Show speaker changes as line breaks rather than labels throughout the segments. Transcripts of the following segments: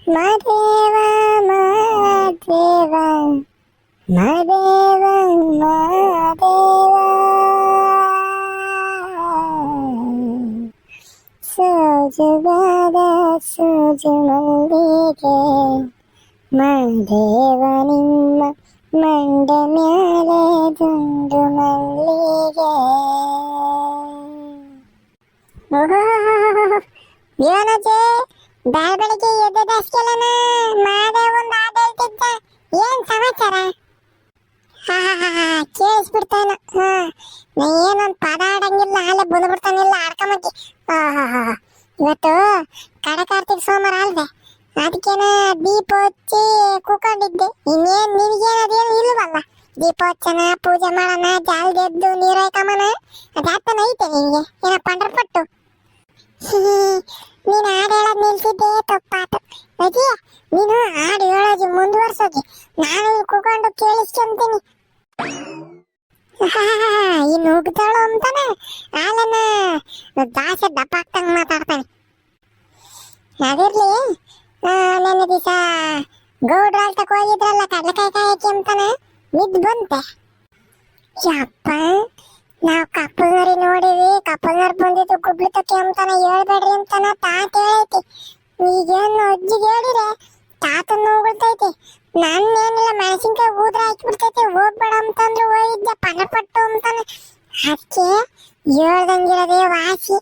ಮದೇವ ಮದೇವ ಮದೇವ ಮದೇವ ಸೋಜುಗಾದ ಸೋಜು ಮಲ್ಲಿಗೆ ಮದೇವ ನಿಮ್ಮ ಮಂಡೆ ಮ್ಯಾಲೆ ದುಂಡು ಮಲ್ಲಿಗೆ. ಯೋನಜೆ ಬೆಳಗ್ಗೆ ಎದ್ದದಷ್ಟೆಲ್ಲನ ಮಾದೇವ ಒಂದು ಹಾಡು ಹೇಳ್ತಿದ್ದ. ಏನ್ ಸಮಾಚಾರ? ಕೇಳಿಸ್ಬಿಡ್ತಾನ. ನಾ ಏನೊಂದು ಪದ ಆಡಂಗಿಲ್ಲ, ಹಾಲೆ ಬಂದ್ಬಿಡ್ತಾನಿಲ್ಲ ಆಡ್ಕೊಂಬಂತಿ. ಇವತ್ತು ಕಡಕಾರ್ತಿಕ್ ಸೋಮವಾರ ಅಲ್ದೆ, ಅದಕ್ಕೇನ ದೀಪ ಹಚ್ಚಿ ಕೂಕೊಂಡಿದ್ದೆ. ಇನ್ನೇನ್ ನಿನಗೇನದೇನು ಇಲ್ವಲ್ಲ, ದೀಪ ಹಚ್ಚನ, ಪೂಜೆ ಮಾಡೋಣ, ಜಾಲ್ಗೆದ್ದು ನೀರು ಹಾಕಮನ, ಅದಾತನ ಐತೆ ನಿನ್ಗೆ ಏನ ಪಂಡ್ರಪಟ್ಟು. ನೀನು ಹಾಡು ಹೇಳೋದು ನಿಲ್ಸಿದ್ದೆ ತಪ್ಪಾತು. ಅಜ್ಜಿ ನೀನು ಹಾಡು ಹೇಳೋದು ಮುಂದುವರ್ಸೋಗಿ, ನಾನು ಇಲ್ಲಿ ಕೂಕೊಂಡು ಕೇಳಿಸ್ಕೊಂತೀನಿ. ಇನ್ನು ಉಗ್ತಾಳು ಅಂತಾನೆ ಹಾಲನ್ನ ದಾಸೆ ದಪ್ಪ ಆಗ್ತಂಗ ಮಾತಾಡ್ತಾನೆ. ಅದಿರ್ಲಿ, ನನ್ನ ದಿವಸ ಗೌಡ್ರ ಅಲ್ತಕ್ಕೆ ಹೋಗಿದ್ರಲ್ಲ ಕಡ್ಲೆಕಾಯಿ ಕಾಯಕ್ಕೆ ಅಂತಾನೆ, ನಿದ್ದು ಬಂತೆ. ಯಪ್ಪ, ನಾವು ಕಪ್ಪಲ್ನರಿ ನೋಡಿವಿ, ಕಪ್ಪಲ್ನರ್ ಬಂದಿದ್ದು ಗುಬ್ಲಿ ತಕ್ಕೆ ಅಂತಾನೆ ಹೇಳ್ಬೇಡ್ರಿ ಅಂತಾನ ತಾತ ಹೇಳೈತಿ. ಈಗೇನು ಅಜ್ಜಿಗೆ ಹೇಳಿದ್ರೆ ತಾತನ್ನು ಉಗುಳ್ತೈತಿ. ನಾನೇನಿಲ್ಲ, ಮೆಣಸಿನ್ಕಾಯಿ ಊದ್ರ ಹಾಕಿಬಿಡ್ತೈತಿ, ಹೋಗ್ಬೇಡ ಅಂತಂದ್ರು ಹೋಗಿದ್ದೆ ಪಣಪಟ್ಟು ಅಂತಾನೆ. ಅದಕ್ಕೆ ಹೇಳ್ದಂಗಿರೋದೇ ವಾಸಿ.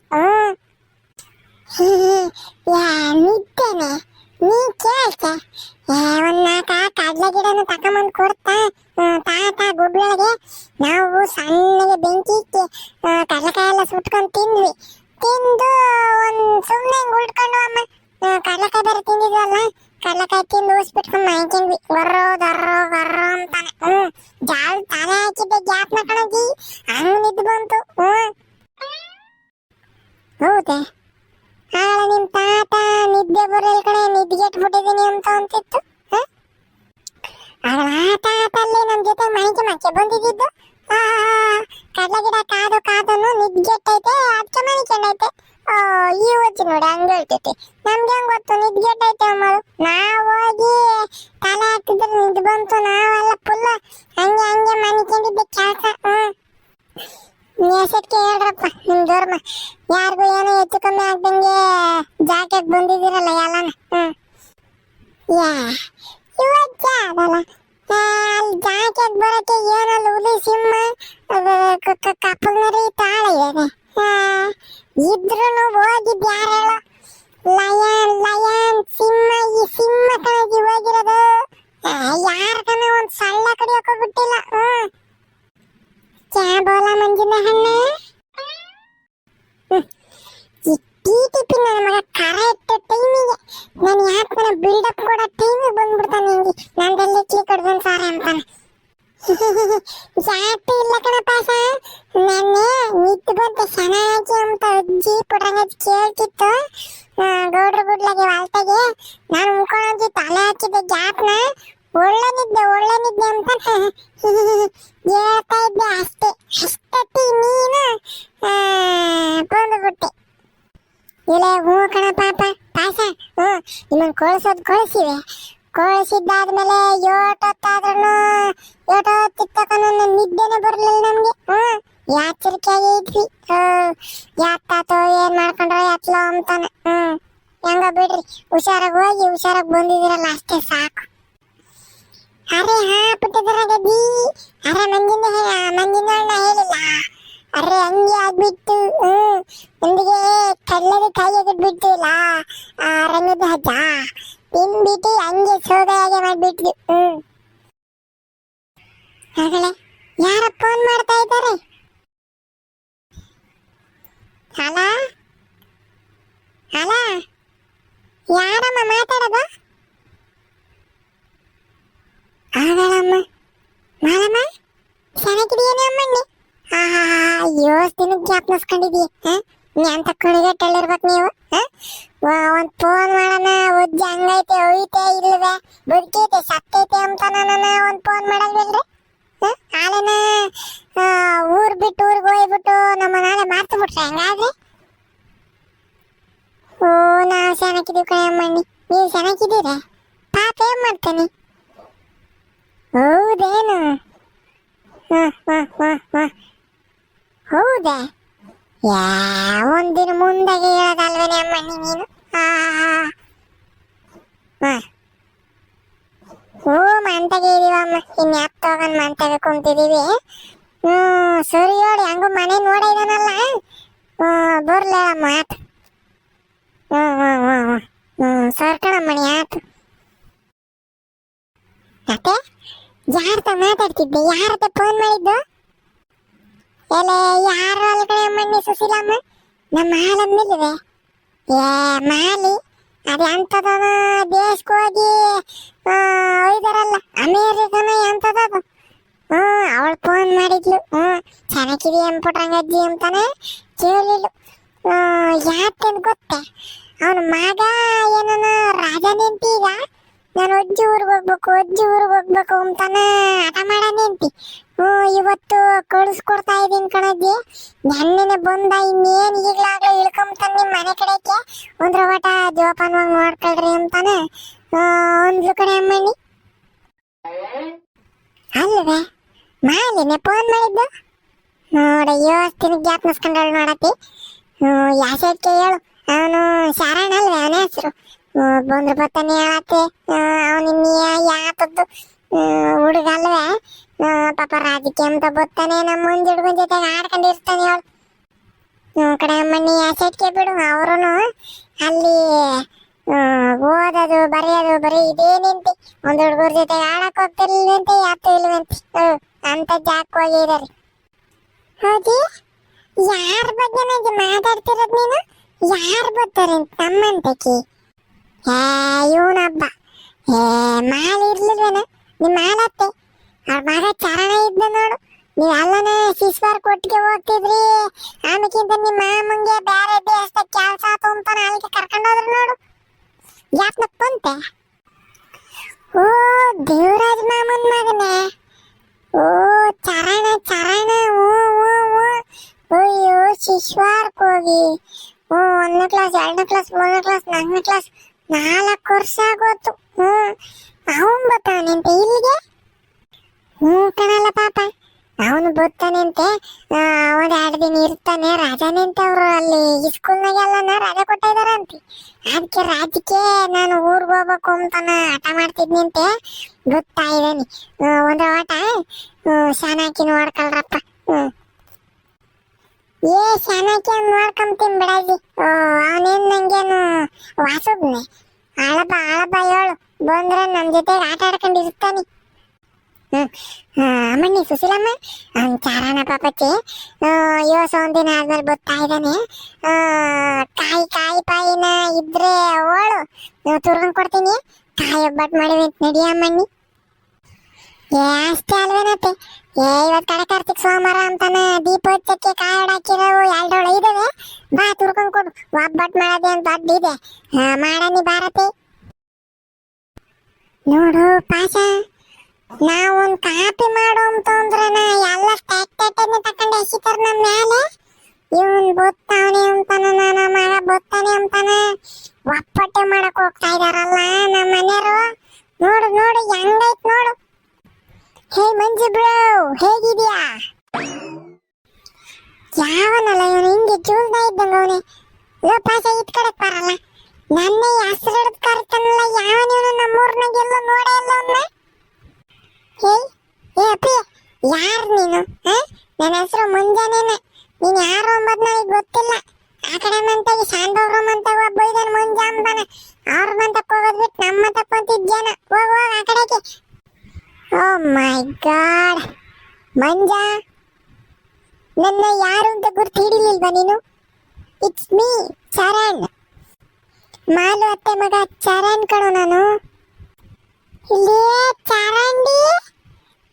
ನಿದ್ದೇನೆ, ನೀ ಕೇಳ್ತೆ. ಒಂದ್ ನಾಲ್ಕ ಕಡ್ಲೆ ಗಿಡನ ತಕೊಂಬಂದು ಕೊಡ್ತಾ ತಾತ ಗುಬ್ಳೊಳಗೆ. ನಾವು ಸಣ್ಣಗೆ ಬೆಂಕಿ ಇಕ್ಕಿ ಕಡ್ಲೆಕಾಯಿ ಎಲ್ಲ ಸುಟ್ಕೊಂಡು ತಿಂದ್ವಿ. ತಿಂದು ಒಂದ್ ಸುಮ್ಮನೆ ಹಿಂಗ್ ಉಳ್ಕೊಂಡು ಅಮ್ಮ ಕಡ್ಲೆಕಾಯಿ ಬೇರೆ ತಿಂದಿದ್ವಲ್ಲ, ಕಡ್ಲೆಕಾಯಿ ತಿಂದು ಊಸ್ಬಿಟ್ಕೊಂಡು ಮೈಕೊಂಡ್ವಿ. ಗೊರ್ರೋ ದರ್ರೋ ಗೊರ್ರೋ ಅಂತಾನೆ. ಜಾಲ್ ತಲೆ ಹಾಕಿದ್ದೆ ಗ್ಯಾಪ್ನ ಕಣಜಿ, ಹಂಗ ನಿದ್ದು ಬಂತು. ಹೌದೇ? ಆಳ ನಿಮ್ ತಾತ ನಿದ್ದೆ ಬರಲ್ ಕಡೆ ನಿದ್ಗೆಟ್ಬಿಟ್ಟಿದೀನಿ ಅಂತ ಅಂತಿತ್ತು. ಆಗ ಆ ತಾತಲ್ಲಿ ನಮ್ ಜೊತೆ ಮಣಿಕೆ ಬಂದಿದ್ದು. ಕಡ್ಲೆ ಗಿಡ ಕಾದು ಕಾದನು ನಿದ್ಗೆಟ್ಟೈತೆ, ಅದಕ್ಕೆ ಮಣಿಕೊಂಡೈತೆ. ಈ ಹೊಚ್ಚಿ ನೋಡಿ ಹಂಗ ಹೇಳ್ತೈತಿ. ನಮ್ಗೆ ಹೆಂಗ್ ಗೊತ್ತು ನಿದ್ಗೆಟ್ಟೈತೆ ಅಮ್ಮದು? ನಾವ್ ಹೋಗಿ ತಲೆ ಹಾಕಿದ್ರೆ ನಿದ್ದು ಬಂತು. ನಾವೆಲ್ಲ ಫುಲ್ ಹಂಗೆ ಮಣಿಕೊಂಡಿದ್ದೆ ಕೆಲಸ. ನೇಸಕ್ಕೆ ಹೇಳ್ರಪ್ಪ ನಿಮ್ ಧರ್ಮ. ಯಾರಿಗೂ ಏನೋ ಹೆಚ್ಚು ಕಮ್ಮಿ ಆಗ್ದಂಗೆ ಜಾಕೆಟ್ ಬಂದಿದ್ದೀರಲ್ಲ ಎಲ್ಲಾನ. ಇವತ್ತ ಅದಲ್ಲ, ಅಲ್ಲಿ ಜಾಕೆಟ್ ಬರಕ್ಕೆ ಏನಲ್ಲ ಹುಲಿ ಸಿಂಹ ಕಪ್ಪಲ್ನರಿ ತಾಳೆ ಇದೆ. ಇದ್ರೂ ಹೋಗಿದ್ ಯಾರು ಹೇಳೋ? ಲಯನ್ ಸಿಂಹ. ಈ ಸಿಂಹ ಕಣಜಿ ಹೋಗಿರೋದು. ಯಾರ ಕಣ ಒಂದ್ ಸಳ್ಳ ಕಡಿಯೋಕೆ ಬಿಟ್ಟಿಲ್ಲ. ಕ್ಯಾ ಬೋಲ ಮಂಜಿನ ಹಣ್ಣ. ಈ ಟಿಪಿ ನನ್ನ ಮಗ ಕರೆಕ್ಟ್ ಟೈಮಿಗೆ ನಾನು ಯಾಕೆ ನನ್ನ ಬಿಲ್ಡಪ್ ಕೊಡೋ ಟೈಮಿಗೆ ಬಂದ್ಬಿಡ್ತಾನೆ. ಹಿಂಗೆ ನಂದೆಲ್ಲಿ ಕಡ್ದೊಂದು ಸಾರ ಅಂತಾನೆ. ಜಾಸ್ತಿ ಇಲ್ಲ ಕಣ ಪಾಸ. ನೆನ್ನೆ ನಿದ್ದು ಬಂತೆ ಚೆನ್ನಾಗಿ ಅಂತ ಅಜ್ಜಿ ಪುಟ್ರಂಗಜ್ಜಿ ಕೇಳ್ತಿತ್ತು. ಗೌಡ್ರ ಗುಡ್ಲಾಗೆ ವಾಲ್ತಾಗೆ ನಾನು ಮುಖಂಡಿ ತಲೆ ಹಾಕಿದ್ದೆ ಗ್ಯಾಪ್ನ. ಒಳ್ಳೆ ನಿದ್ದೆ ಅಂತ ಹೇಳ್ತಾ ಇದ್ದೆ. ಅಷ್ಟೊತ್ತಿ ನೀನು ಬಂದುಬಿಟ್ಟೆ. ಇಲ್ಲ ಹ್ಞೂ ಕಣ ಪಾಸ. ನಿಮ್ಮನ್ನು ಕಳಿಸಿವೆ. ಕಳಿಸಿದ್ದಾದ್ಮೇಲೆ ಏಟೊತ್ತಾದ್ರೂ ಏಟೊತ್ತಿತ್ತಕ ನನ್ನ ನಿದ್ದೆನೆ ಬರಲಿಲ್ಲ ನಮ್ಗೆ. ಯಾಚರಿಕೆಯಾಗಿ ಇದ್ವಿ. ಯಾತ್ತಾತೋ ಏನ್ ಮಾಡ್ಕೊಂಡ್ರೋ ಎತ್ಲೋ ಅಂತಾನೆ. ಹೆಂಗ ಬಿಡ್ರಿ, ಹುಷಾರಾಗಿ ಹೋಗಿ ಹುಷಾರಾಗಿ ಬಂದಿದ್ದೀರಲ್ಲ ಅಷ್ಟೇ ಸಾಕು. ಅರೆ ಪುಟ್ಟದರಾಗದಿ, ಅರೆ ಮಂಜಿನ ಅಣ್ಣ ಹೇಳಿಲ್ಲ. ಅರೆ ಹಂಗೆ ಆಗ್ಬಿಟ್ಟು ನಮ್ಗೆ ಕಡ್ಲೆಗೆ ಕೈ ಬಿಟ್ಟಿಲ್ಲ. ರಂಗದ ಹಜ್ಜ ತಿನ್ಬಿಟ್ಟು ಹಂಗೆ ಸೋದೆಯಾಗೆ ಮಾಡ್ಬಿಟ್ವಿ. ಆಗಲೇ ಯಾರ ಫೋನ್ ಮಾಡ್ತಾ ಇದ್ದಾರೆ? ಹಲೋ ಯಾರಮ್ಮ ಮಾತಾಡೋದು? ಆಗಳಮ್ಮ ಮಾಲಮ್ಮ ಚೆನ್ನಾಗಿದೆಯೇನೆ ಅಮ್ಮಣ್ಣಿ? ದಿನಕ್ಕೆ ಜ್ಞಾಪನಿಸ್ಕೊಂಡಿದೀಯ. ಅಂತ ಕುಣಿಗಟ್ಟಲ್ಲಿರ್ಬೇಕು ನೀವು. ಒಂದ್ ಫೋನ್ ಮಾಡೋಣ, ಒಜ್ಜಿ ಹಂಗೈತೆ ಒಯ್ತೆ ಇಲ್ವೇ ಬದುಕೈತೆ ಸತ್ತೈತೆ ಅಂತ ನನ್ನ ಒಂದ್ ಫೋನ್ ಮಾಡಲ್ವೇಳ್ರಿ? ಆಲೆನ ಊರ್ ಬಿಟ್ಟು ಊರಿಗೆ ಹೋಗ್ಬಿಟ್ಟು ನಮ್ಮ ನಾಳೆ ಮಾರ್ತು ಬಿಟ್ರೆ ಹೆಂಗಾದ್ರಿ? ನಾವು ಚೆನ್ನಾಗಿದೀವಿ ಕಣಮ್ಮಣ್ಣಿ. ನೀವು ಚೆನ್ನಾಗಿದ್ದೀರಾ? ಪಾಪ ಏನ್ ಮಾಡ್ತಾನೆ? ಹೌದೇನು? ಹೌದಾ? ಒಂದಿನ ಮುಂದಾಗೆ ಹೇಳೋದಲ್ವೇನೆ ಅಮ್ಮಣ್ಣಿ ನೀನು? ಹ್ಞೂ ಮಂತಾಗೆ ಇದೀವಮ್ಮ, ಇನ್ನು ಯಾಪ್ ತಗೊಂಡ್ ಮಂತಾಗೆ ಕುಂತಿದೀವಿ. ಸರಿ ಹೇಳಿ, ಹಂಗ ಮನೆ ನೋಡ ಇದನಲ್ಲ, ಬರ್ಲ ಮಾತು. ಸರ್ಕಣಮ್ಮಣಿ ಆತು. ಮತ್ತೆ ಯಾರ್ತ ಮಾತಾಡ್ತಿದ್ದೆ? ಯಾರತ್ತ ಫೋನ್ ಮಾಡಿದ್ದು? ಎಲೆ ಯಾರು ಅಲ್ಕಡೆ ಅಮ್ಮಣ್ಣಿ ಸುಶೀಲಮ್ಮ, ನಮ್ಮ ಹಾಲಮ್ಮಿಲ್ವೇ? ಮಾಲಿ ಅದು ಎಂಥದ ದೇಶಕ್ಕೆ ಹೋಗಿ ಒಯ್ದಾರಲ್ಲ, ಅಮೇರಿಕನ ಎಂಥದದು. ಅವಳು ಫೋನ್ ಮಾಡಿದ್ಲು. ಚೆನ್ನಾಗಿದೆ ಅಂದ್ಬಿಟ್ರಂಗಜ್ಜಿ ಅಂತಾನೆ ಕೇಳಿದ್ಲು. ಯಾಕೆಂದು ಗೊತ್ತೇ? ಅವನ ಮಗ ಏನನ ರಾಜನೆಂತಿ. ಈಗ ನಾನು ಅಜ್ಜಿ ಊರಿಗೆ ಹೋಗ್ಬೇಕು ಅಂತಾನ ಹಠ ಮಾಡನೇಂತಿ. ಇವತ್ತು ಕಳಿಸ್ಕೊಡ್ತಾ ಇದ್ದೀನಿ ಕಣಜ್ಜಿ. ನೆನ್ನೆನೆ ಬಂದ, ಇನ್ನೇನು ಈಗಲಾಗ್ಲೂ ಇಳ್ಕೊಂತಾನೆ ನಿಮ್ಮ ಮನೆ ಕಡೆಗೆ. ಒಂದ್ರ ಒಟ ಜೋಪಾನವಾಗಿ ನೋಡ್ಕೊಳ್ರಿ ಅಂತಾನೆ ಒಂದ್ಲು ಕಡೆ ಅಮ್ಮಣ್ಣಿ. ಅಲ್ವೇ ಮಾಲಿನೇ ಫೋನ್ ಮಾಡಿದ್ದು ನೋಡ, ಯೋಸ್ತಿನ ಜ್ಞಾಪನಿಸ್ಕೊಂಡಳು ನೋಡತಿ. ಯಾಸಕ್ಕೆ ಹೇಳು, ಅವನು ಶಾರಣ ಅಲ್ವೇ ಅವನ ಹೆಸರು? ಬಂದ್ರು ಬತ್ತಾನೆ ಹೇಳತ್ತೆ. ಅವನಿನ್ನ ಯಾತದ್ದು ಹುಡುಗ ಅಲ್ವೇ? ಪಾಪ ರಾಜಕೀಯ ಅಂತ ಬತ್ತಾನೆ, ನಮ್ಮ ಮುಂಜ್ ಹುಡುಗನ ಜೊತೆಗೆ ಆಡ್ಕೊಂಡಿರ್ತಾನೆ ಅವಳು ಕಡೆ ಅಮ್ಮಣ್ಣಿ. ಯಾಸಕ್ಕೆ ಬಿಡು, ಅವರು ಅಲ್ಲಿ ಓದೋದು ಬರೆಯೋದು ಬರೀ ಇದೇ ನಿಂತಿ. ಒಂದು ಹುಡುಗರ ಜೊತೆಗೆ ಆಡಕ್ ಹೋಗ್ತಿರ್ಲಿಲ್ವಂತೆ, ಯಾತು ಇಲ್ವಂತೆ. ಅಂತ ಜಾಕ್ ಹೋಗಿದಾರೆ. ಹೌದಿ? ಯಾರ ಬಗ್ಗೆ ನನಗೆ ಮಾತಾಡ್ತಿರೋದು ನೀನು? ಯಾರು ಬರ್ತಾರೆ ನಮ್ಮಂತಕಿ? ಇವನಬ್ಬ ಮಾಲ್ ಇರ್ಲಿಲ್ವೇನ ನಿಮ್ಮ ಮಾಲತ್ತೆ? ಅವ್ರ ಮಗ ಚರಣ ಇದ್ದ ನೋಡು. ನೀವು ಅಲ್ಲನ ಶಿಶ್ವಾರ್ ಕೊಟ್ಟಿಗೆ ಹೋಗ್ತಿದ್ರಿ, ಆಮೇಕಿಂತ ನಿಮ್ಮ ಮಾಮಂಗೆ ಬೇರೆ ದೇಶದ ಕೆಲಸ ಅಂತಾನ ಅಲ್ಲಿಗೆ ಕರ್ಕೊಂಡೋದ್ರು ನೋಡು. ಯಾತ್ನಕ್ ಬಂತೆ? ಓ ದೇವರಾಜ್ ಮಾಮನ್ ಮಗನೇ. ಓ ಚರಣ. ಅಯ್ಯೋ ಶಿಶ್ವಾರ್ಕ್ ಹೋಗಿ 1ನೇ ಕ್ಲಾಸ್ 2ನೇ ಕ್ಲಾಸ್ 3ನೇ ಕ್ಲಾಸ್ 4ನೇ ಕ್ಲಾಸ್ 4 ವರ್ಷ ಆಗೋತು. ಅವನ್ ಬರ್ತಾನಂತೆ ಇಲ್ಲಿಗೆ? ಕಣಲ್ಲ ಪಾಪ, ಅವನು ಬರ್ತಾನಂತೆ. ಒಂದ್ 2 ದಿನ ಇರ್ತಾನೆ. ರಾಜನಂತೆ ಅವರು ಅಲ್ಲಿ ಸ್ಕೂಲ್ನಾಗೆಲ್ಲ ರಜೆ ಕೊಟ್ಟಿದಾರಂತೆ. ಅದಕ್ಕೆ ರಾಜಕ್ಕೆ ನಾನು ಊರ್ಗ್ ಹೋಗ್ಬೇಕು ಅಂತಾನ ಹಠ ಮಾಡ್ತಿದ್ನಂತೆ. ಗೊತ್ತಾ ಇದ್ದಾನೆ ಒಂದ್ರ ಆಟ ಶಾನಾಕಿ ನೋಡ್ಕೊಳ್ರಪ್ಪ. ಶಾನಾಕಿ ಅಂತ ನೋಡ್ಕೊಂತೀನಿ ಬಿಡಾಜಿ. ಅವನೇನ್ ನಂಗೇನು ವಾಸುದ್ನೆ ಆಳಬ ಹೇಳು, ಬಂದ್ರೆ ನಮ್ ಜೊತೆಗೆ ಆಟ ಆಡ್ಕೊಂಡಿರ್ತಾನೆ. ಅಮ್ಮಣ್ಣಿ ಸುಶೀಲಮ್ಮ, ಅವ್ನ್ ಚಾರಣ ಪಾಪಚ್ಚಿ ಒಂದ್ ದಿನ ಆದ್ಮೇಲೆ ಬರ್ತಾ ಇದ್ದಾನೆ. ಕಾಯಿ ಪಾಯಿನ ಇದ್ರೆ ಓಳು ತುರ್ಕೊಂಡ್ ಕೊಡ್ತೀನಿ. ಕಾಯಿ ಒಬ್ಬಟ್ಟು ಮಾಡಿವೆ ನಡಿ ಅಮ್ಮಣ್ಣಿ. ಅಷ್ಟೇ ಅಲ್ವೇನತ್ತೆ? ಇವತ್ತು ಕಡೆ ಕಾರ್ತಿಕ್ ಸೋಮವಾರ ಅಂತಾನ ದೀಪೋತ್ಸವಕ್ಕೆ ಕಾಯಿ ಹೊಡಾಕಿರೋವು 2 ಇದಾವೆ. ಬಾ ತುರ್ಕೊಂಡ್ ಕೊಡು. ಒಬ್ಬಟ್ಟು ಮಾಡೋದೇ ಅಂತ ದೊಡ್ಡಿದೆ, ಮಾಡನಿ ಭಾರತಿ. ನೋಡು ಪಾಶ, ನಾವೊಂದ್ ಕಾಪಿ ಮಾಡು ಅಂತಂದ್ರನ ಎಲ್ಲ ತಟ್ಟೆನೆ ತಕೊಂಡೆ ಎಸಿತಾರ ನಮ್ಮ ಮ್ಯಾಲೆ. ಇವನ್ ಬೊತ್ತಾವನೆ ಅಂತಾನ, ನನ್ನ ಮಗ ಬೊತ್ತಾನೆ ಅಂತಾನ ಒಪ್ಪಟ್ಟೆ ಮಾಡಕ್ ಹೋಗ್ತಾ ಇದಾರಲ್ಲ ನಮ್ಮ ಮನೆಯವರು. ನೋಡು ಹೆಂಗೈತ್ ನೋಡು. ಹೇ ಮಂಜು ಬ್ರೋ, ಹೇಗಿದ್ಯಾ? ಯಾವನಲ್ಲ ಇವನು, ಹಿಂಗೆ ಜೂಲ್ದ ಇದ್ದಂಗ ಅವನೇ. ಪಾಶ ಇದ್ ಕಡೆ ಬರಲ್ಲ, ನನ್ನೇ ಹೆಸರು ಹಿಡಿದು ಕರಿತಾನಲ್ಲ. ಯಾವನಿವನು? ನಮ್ಮೂರ್ನಾಗೆಲ್ಲ ನೋಡೇ ಇಲ್ಲ ಅವನ್ನ. ಅಪ್ಪಿ, ಯಾರು ನೀನು? ನನ್ನ ಹೆಸರು ಮುಂಜಾನೇನೆ. ನೀನ್ ಯಾರು ಅಂಬದ್ ನನಗೆ ಗೊತ್ತಿಲ್ಲ. ಆ ಕಡೆ ಮಂತಾಗಿ ಶಾಂತವ್ರ ಮಂತಾಗ ಒಬ್ಬ ಇದ್ದಾನೆ ಮುಂಜ ಅಂತಾನೆ. ಅವ್ರ ಮಂತಕ್ಕೆ ಹೋಗೋದ್ ಬಿಟ್ಟು ನಮ್ಮ ಮಂತಕ್ಕೆ ಬಂತಿದ್ದೇನ. ಹೋಗ ಆ ಕಡೆಗೆ. ಓ ಮೈ ಗಾಡ್ ಮಂಜ, ನನ್ನ ಯಾರು ಅಂತ ಗುರ್ತು ಹಿಡಿಲಿಲ್ವಾ ನೀನು? ಇಟ್ಸ್ ಮೀ ಚರಣ್, ಮಾಲು ಅತ್ತೆ ಮಗ ಚರಣ್ ಕಣೋ ನಾನು. ಇಲ್ಲೇ ಚರಂಡಿ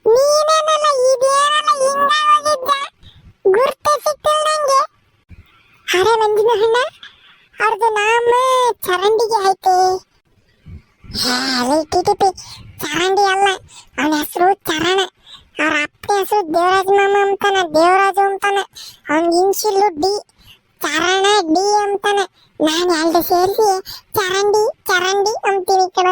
ನೀನೇನಲ್ಲ, ಇದೇನಲ್ಲ ಹಿಂಗಾಗೋಗಿದ್ದ? ಗುರ್ತೆ ಸಿಕ್ತಿಲ್ಲ ನಂಗೆ. ಅರೆ ಮಂಜಿನ ಹಣ್ಣ, ಅವ್ರದ್ದು ನಾಮ ಚರಂಡಿಗೆ ಐತೆ. ಟಿಟಿಪಿ, ಚರಂಡಿ ಅಲ್ಲ, ಅವನ ಹೆಸರು ಚರಣ. ಅವ್ರ ಅಪ್ಪನ ಹೆಸರು ದೇವರಾಜ್ ಮಾಮ ಅಂತಾನೆ, ದೇವರಾಜು ಅಂತಾನೆ. ಅವ್ನಿಗೆ ಇನ್ಶಿಲ್ಲು ಡಿ, ಚರಣ ಡಿ ಅಂತಾನೆ. ನಾನು 2 ಸೇರಿಸಿ ಚರಂಡಿ ಕಣ